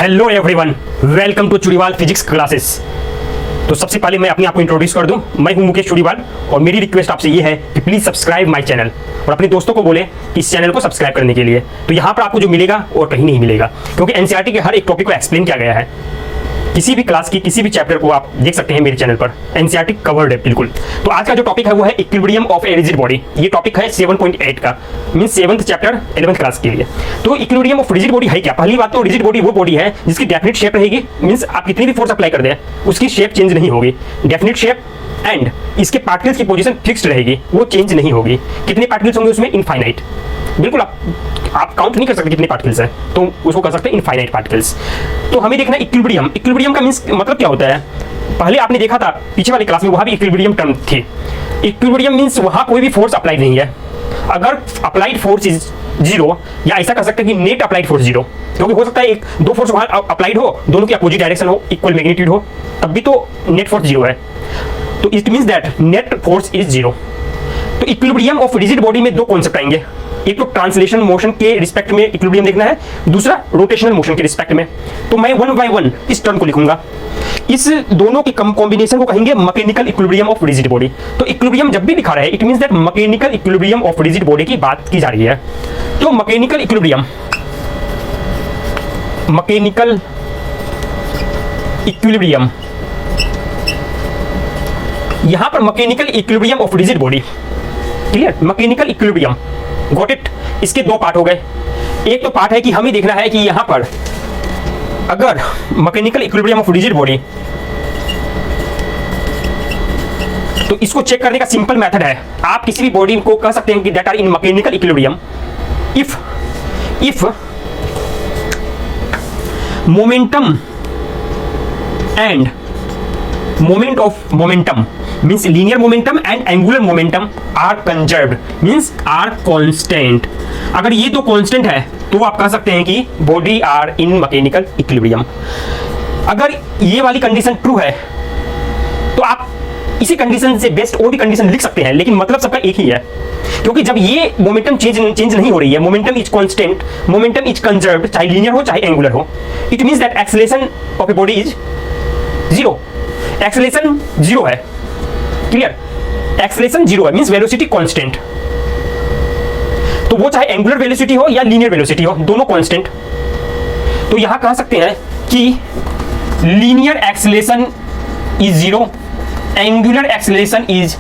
Hello everyone, welcome to Chudiwal physics classes. तो सबसे पहले मैं अपने आप को इंट्रोड्यूस कर दूं। मैं हूं मुकेश चूड़ीवाल और मेरी रिक्वेस्ट आपसे ये है कि प्लीज़ सब्सक्राइब माय चैनल और अपने दोस्तों को बोले इस चैनल को सब्सक्राइब करने के लिए। तो यहाँ पर आपको जो मिलेगा और कहीं नहीं मिलेगा, क्योंकि एनसीईआरटी के हर एक टॉपिक को एक्सप्लेन किया गया है। किसी भी क्लास की किसी भी चैप्टर को आप देख सकते हैं मेरे चैनल पर, एनसीईआरटी कवर्ड है बिल्कुल। तो आज का जो टॉपिक है वो है equilibrium of a rigid body. ये टॉपिक है 7.8 का, mean 7th chapter 11th class के लिए। तो इक्विलिब्रियम ऑफ रिजिड बॉडी है क्या? पहली बात तो रिजिड बॉडी वो बॉडी है जिसकी डेफिनेट शेप रहेगी, मीन्स आप कितनी भी फोर्स अप्लाई कर दें उसकी शेप चेंज नहीं होगी। डेफिनेट शेप एंड इसके पार्टिकल्स की पोजीशन फिक्स्ड रहेगी, वो चेंज नहीं होगी। कितने पार्टिकल्स होंगे उसमें? इनफाइनाइट। बिल्कुल आप काउंट नहीं कर सकते कितने पार्टिकल्स हैं, तो उसको कर सकते हैं इनफाइनाइट पार्टिकल्स। तो हमें देखना है इक्विलिब्रियम। इक्विलिब्रियम का मींस मतलब क्या होता है? पहले आपने देखा था पीछे वाली क्लास में, वहां भी इक्विलिब्रियम टर्म थी। इक्विलिब्रियम मींस वहां कोई भी फोर्स अप्लाई नहीं है। अगर अप्लाइड फोर्स इज जीरो, या ऐसा कर सकते हैं कि नेट अप्लाइड फोर्स जीरो, क्योंकि हो सकता है एक दो फोर्स वहां अप्लाइड हो, दोनों की अपोजिट डायरेक्शन हो, इक्वल मैग्नीट्यूड हो, तब भी तो नेट फोर्स जीरो है। तो it means that net force is zero. तो इक्विलिब्रियम ऑफ रिजिड बॉडी में दो कॉन्सेप्ट आएंगे। एक तो ट्रांसलेशन मोशन के रिस्पेक्ट में इक्विलिब्रियम देखना है, दूसरा रोटेशनल मोशन के रिस्पेक्ट में। तो मैं वन बाय वन इस टर्म को लिखूंगा। इस दोनों के कॉम्बिनेशन को कहेंगे mechanical equilibrium of rigid body. तो इक्विलिब्रियम जब भी लिखा रहा है it means that mechanical equilibrium of rigid body की बात की जा रही है। तो मैकेनिकल इक्विलिब्रियम यहां पर mechanical equilibrium of rigid body, clear? Mechanical equilibrium, got it? इसके दो पार्ट हो गए। एक तो पार्ट है कि हमें देखना है कि यहां पर अगर mechanical equilibrium of rigid body, तो इसको चेक करने का सिंपल मेथड है। आप किसी भी बॉडी को कह सकते हैं कि that are in mechanical equilibrium if momentum and moment of momentum means linear momentum and angular momentum are conserved, means are constant। अगर ये दो constant है तो आप कह सकते हैं कि body are in mechanical equilibrium। अगर ये वाली कंडीशन ट्रू है तो आप इसी कंडीशन से बेस्ट और भी कंडीशन लिख सकते हैं, लेकिन मतलब सबका एक ही है। क्योंकि जब ये मोमेंटम चेंज नहीं हो रही है, momentum is constant, momentum is conserved, चाहे लीनियर हो चाहे एंगुलर हो, it means that acceleration of a body is zero. Acceleration zero है, क्लियर? एक्सेलरेशन जीरो है, मींस वेलोसिटी कांस्टेंट। तो वो चाहे एंगुलर वेलोसिटी हो या लीनियर वेलोसिटी हो, दोनों कांस्टेंट। तो यहां कह सकते हैं कि linear acceleration is zero, angular acceleration is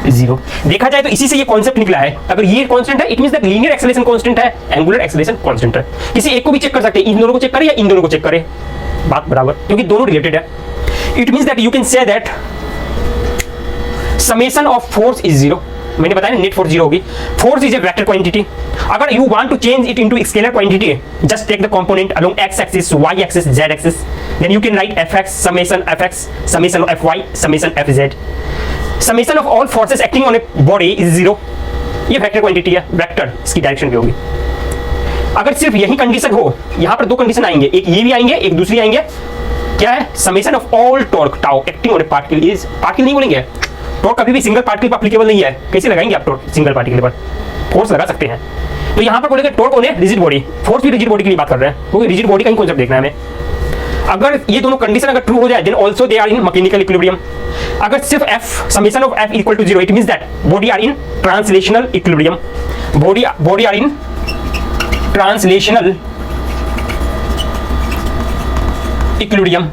zero. देखा जाए तो इसी से ये कॉन्सेप्ट निकला है। अगर ये कांस्टेंट है it means that linear acceleration constant है, एंगुलर एक्सेलरेशन कांस्टेंट है। किसी एक को भी चेक कर सकते हैं, इन दोनों को चेक करें या इन दोनों को चेक करें, बात बराबर, क्योंकि दोनों रिलेटेड है। It means that you can say that summation of force is zero। मैंने बताया नेट फोर्स जीरो होगी। Force is a vector quantity. अगर you want to change it into scalar quantity, just take the component along x axis, Y axis, z axis, then you can write fx summation fx summation of fy summation fz। summation of all forces acting on a body is zero। ये vector quantity है, vector इसकी direction भी होगी। अगर सिर्फ यही condition हो, यहां पर दो कंडीशन आएंगे, एक ये भी आएंगे एक दूसरी आएंगे। क्या है? Summation of all torque tau acting on A particle is, particle नहीं बोलेंगे, टॉर्क कभी भी सिंगल पार्टिकल पर एप्लीकेबल नहीं है। कैसे लगाएंगे आप टॉर्क सिंगल पार्टिकल पर? फोर्स लगा सकते हैं। तो यहां पर बोलेंगे torque on a rigid body, force भी रिजिड बॉडी की बात कर रहे हैं, क्योंकि रिजिड बॉडी का ही कॉन्सेप्ट देखना है हमें। अगर ये दोनों कंडीशन अगर ट्रू हो जाए then also they are in mechanical equilibrium. अगर सिर्फ f summation of f equal to zero, it means that body are in translational equilibrium. Body are in translational equilibrium.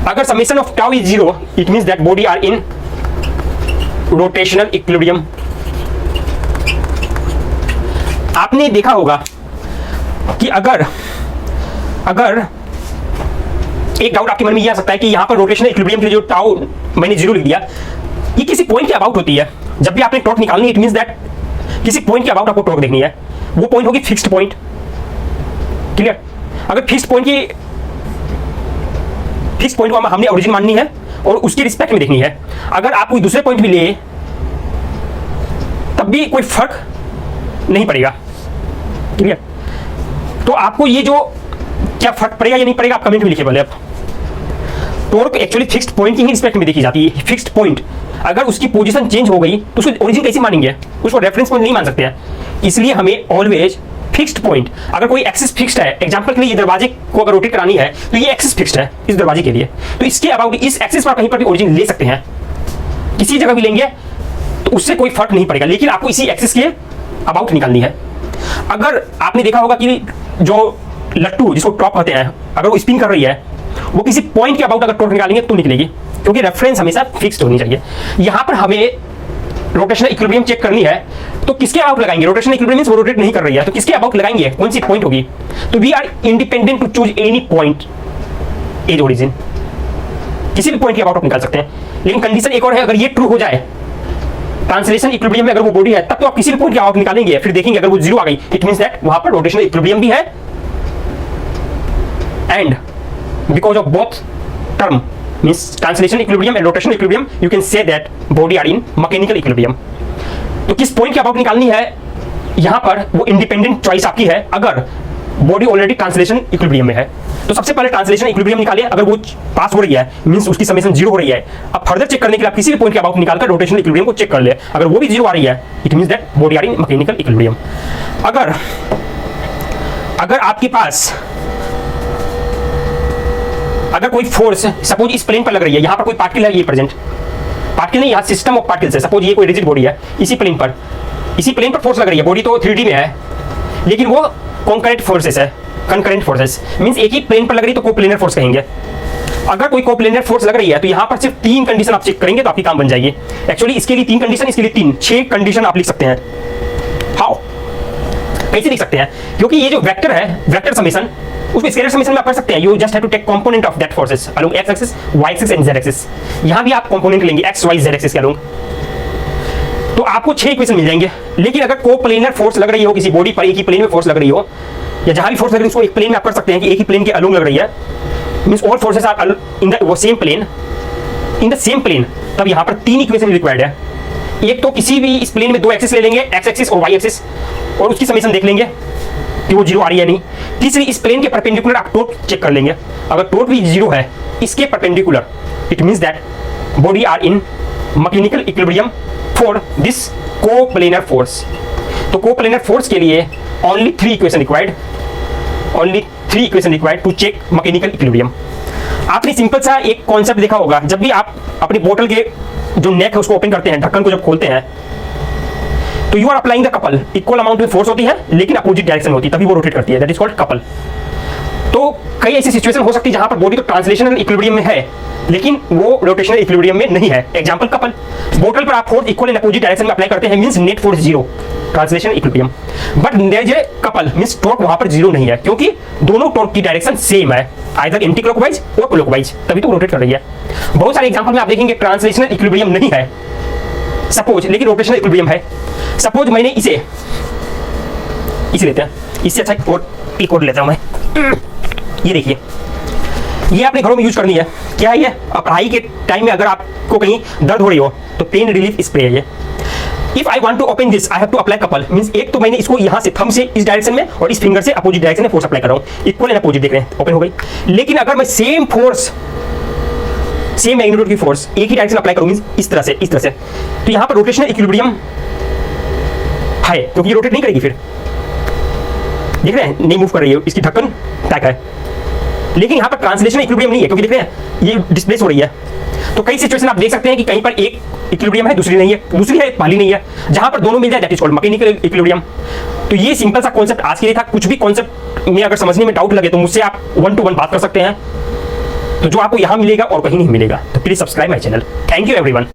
अगर summation of tau is zero, it means that body are in rotational equilibrium. आपने देखा होगा कि अगर एक doubt आपके मन में यह आ सकता है कि यहां पर रोटेशनल इक्विलिब्रियम के लिए जो टाउ मैंने जीरो लिख दिया, ये किसी पॉइंट के अबाउट होती है। जब भी आपने टॉर्क निकालनी है इट मींस दैट किसी पॉइंट के अबाउट आपको टॉर्क देखनी है, वो पॉइंट होगी फिक्स्ड पॉइंट, क्लियर? अगर फिक्स्ड पॉइंट को हमने ओरिजिन माननी है और उसके रिस्पेक्ट में देखनी है। अगर आप कोई दूसरे पॉइंट भी ले तब भी कोई फर्क नहीं पड़ेगा, क्लियर? तो आपको ये जो क्या फर्क पड़ेगा या नहीं पड़ेगा आप कमेंट में लिखिए। बोले आप टॉर्क एक्चुअली फिक्स्ड पॉइंट की ही रिस्पेक्ट में देखी जाती है। फिक्स्ड पॉइंट अगर उसकी पोजीशन चेंज हो गई तो उसको ओरिजिन कैसे मानेंगे? उसको रेफरेंस पॉइंट नहीं मान सकते हैं। इसलिए हमें ऑलवेज फिक्स्ड पॉइंट, अगर कोई एक्सिस फिक्स्ड है, एग्जांपल के लिए ये दरवाजे को अगर रोटेट करानी है तो ये एक्सिस फिक्स्ड है इस दरवाजे के लिए, तो इसके अबाउट इस एक्सिस पर कहीं पर भी ओरिजिन ले सकते हैं, किसी जगह भी लेंगे तो उससे कोई फर्क नहीं पड़ेगा, लेकिन आपको इसी एक्सिस के अबाउट निकालनी है। अगर आपने देखा होगा कि जो लट्टू जिसको टॉप कहते हैं, अगर वो स्पिन कर रही है, वो किसी पॉइंट के अबाउट अगर टॉप निकालेंगे तो निकलेगी, क्योंकि रेफरेंस हमेशा फिक्स्ड होनी चाहिए। यहां पर हमें रोटेशनल इक्विलिब्रियम चेक करनी है तो किसके अबाउट लगाएंगे? रोटेशनल इक्विलिब्रियम वो रोटेट नहीं कर रही है तो किसके अबाउट लगाएंगे? कौन सी पॉइंट होगी? तो we are independent to choose any point as origin, किसी भी पॉइंट के अबाउट निकाल सकते हैं। लेकिन कंडीशन एक और है, अगर ये ट्रू हो जाए ट्रांसलेशन इक्विलिब्रियम में अगर वो बॉडी है तब तो आप किसी भी पॉइंट के अबाउट निकालेंगे, फिर देखेंगे अगर वो जीरो आ गई इट मींस दैट वहां पर रोटेशनल इक्विलिब्रियम भी है, and because of both term means translation equilibrium and rotational equilibrium you can say that body are in mechanical equilibrium। तो किस पॉइंट के अबाउट निकालनी है यहां पर वो इंडिपेंडेंट चॉइस आपकी है, अगर बॉडी ऑलरेडी ट्रांसलेशन इक्विलिब्रियम में है तो सबसे पहले ट्रांसलेशन इक्विलिब्रियम निकालिए, अगर वो पास हो रही है मींस उसकी समेशन जीरो हो रही है। अब फर्दर चेक करने के लिए आप किसी भी पॉइंट के अबाउट निकालकर रोटेशनल इक्विलिब्रियम को चेक कर ले, अगर वो भी जीरो आ रही है it means that body are in mechanical equilibrium. अगर आपके पास अगर कोई फोर्स सपोज इस प्लेन पर लग रही है, यहां पर कोई पार्टिकल है, ये प्रेजेंट पार्टिकल नहीं, यहां सिस्टम ऑफ पार्टिकल्स है, सपोज ये कोई रिजिड बॉडी है, इसी प्लेन पर फोर्स लग रही है, बॉडी तो 3D में है लेकिन वो कॉन्करेंट फोर्सेस है, कंकरेंट फोर्सेस मींस एक ही प्लेन पर लग रही तो कोप्लेनर फोर्स कहेंगे। अगर कोई कोप्लेनर फोर्स लग रही है तो यहां पर सिर्फ 3 कंडीशन आप चेक करेंगे तो आपकी काम बन जाएगी। एक्चुअली इसके लिए 3 कंडीशन, इसके लिए 6 कंडीशन आप लिख सकते हैं। हाउ, कैसे लिख सकते हैं? क्योंकि ये जो वेक्टर है, वेक्टर समेशन, उसमें स्केलर समेशन में आप कर सकते हैं, you just have to take component of that forces along x axis, Y axis and Z axis. यहां भी आप कंपोनेंट लेंगे एक्स वाई जेड एक्सिस के अलोंग, तो आपको 6 इक्वेशन मिल जाएंगे। लेकिन अगर कोप्लेनर फोर्स लग रही हो किसी बॉडी पर, एक ही प्लेन में फोर्स लग रही हो, या जहां भी फोर्स लग रही है उसको एक प्लेन में आप कर सकते हैं कि एक ही प्लेन के अलोंग लग रही है, means all forces are in the वो same plane, in the same plane, तब यहां पर 3 इक्वेशन रिक्वायर्ड है। एक तो किसी भी इस प्लेन में 2 एक्सिस ले लेंगे, एक्स एक्सिस और वाई एक्सिस, और उसकी समेशन देख लेंगे कि वो जीरो आ रही है नहीं। तीसरी, इस प्लेन के परपेंडिकुलर आप टोट चेक कर लेंगे, अगर टोट भी जीरो है इसके perpendicular it means that body are in mechanical equilibrium for this coplanar force. तो कोप्लेनर फोर्स के लिए only 3 equation required, only 3 equation required to check mechanical equilibrium. आपने सिंपल सा एक कॉन्सेप्ट देखा होगा, जब भी आप अपनी बोतल के जो नेक है उसको ओपन करते हैं, ढक्कन को जब खोलते हैं तो you are applying the couple, equal amount में फोर्स होती है लेकिन अपोजिट डायरेक्शन होती है, तभी वो रोटेट करती है, दैट इज कॉल्ड कपल। तो कई ऐसी सिचुएशन हो सकती है जहां पर बॉडी तो ट्रांसलेशनल इक्विलिब्रियम में है लेकिन वो रोटेशनल इक्विलिब्रियम में नहीं है। एग्जांपल कपल, बोतल पर आप force equal and opposite direction में अप्लाई करते हैं means net force zero, translation equilibrium. But there is a couple means torque वहां पर जीरो नहीं है, क्योंकि दोनों टॉर्क की डायरेक्शन सेम है, आइदर एंटी क्लॉकवाइज और क्लॉकवाइज, तभी तो रोटेट कर रही है। बहुत सारे एग्जांपल में आप देखेंगे ट्रांसलेशनल इक्विलिब्रियम नहीं है सपोज, लेकिन रोटेशनल इक्विलिब्रियम है। सपोज मैंने इसे लेते हैं, इससे अच्छा एक और लेता हूं मैं, ये देखिए, ये अपने घरों में यूज करनी है। क्या है ये? पढ़ाई के टाइम में अगर आपको कहीं दर्द हो रही हो तो पेन रिलीफ स्प्रे है ये। If I want to open this I have to apply couple, means एक तो मैंने इसको यहां से थंब से इस डायरेक्शन में और इस फिंगर से अपोजिट डायरेक्शन में फोर्स अप्लाई कर रहा हूं, इक्वल एंड अपोजिट, देख रहे हैं ओपन हो गई। लेकिन अगर मैं सेम फोर्स, सेम मैग्नीट्यूड की फोर्स एक ही डायरेक्शन अप्लाई करूं मींस इस तरह से, तो यहां पर रोटेशनल इक्विलिब्रियम है, क्योंकि ये रोटेट नहीं करेगी, फिर देख रहे हैं नहीं मूव कर रही है, इसकी ढक्कन पैक है। लेकिन यहां पर ट्रांसलेशन इक्विलिब्रियम नहीं है, क्योंकि देख रहे हैं ये डिस्प्लेस हो रही है। तो कई सिचुएशन आप देख सकते हैं कि कहीं पर एक इक्विलिब्रियम है दूसरी नहीं है, दूसरी है पहली नहीं है, जहां पर दोनों मिल जाए that is called mechanical equilibrium. तो ये सिंपल सा कॉन्सेप्ट आज के लिए था। कुछ भी कॉन्सेप्ट में अगर समझने में डाउट लगे तो मुझसे आप 1 to 1 बात कर सकते हैं, तो जो आपको यहां मिलेगा और कहीं नहीं मिलेगा। तो please subscribe my channel. Thank you everyone.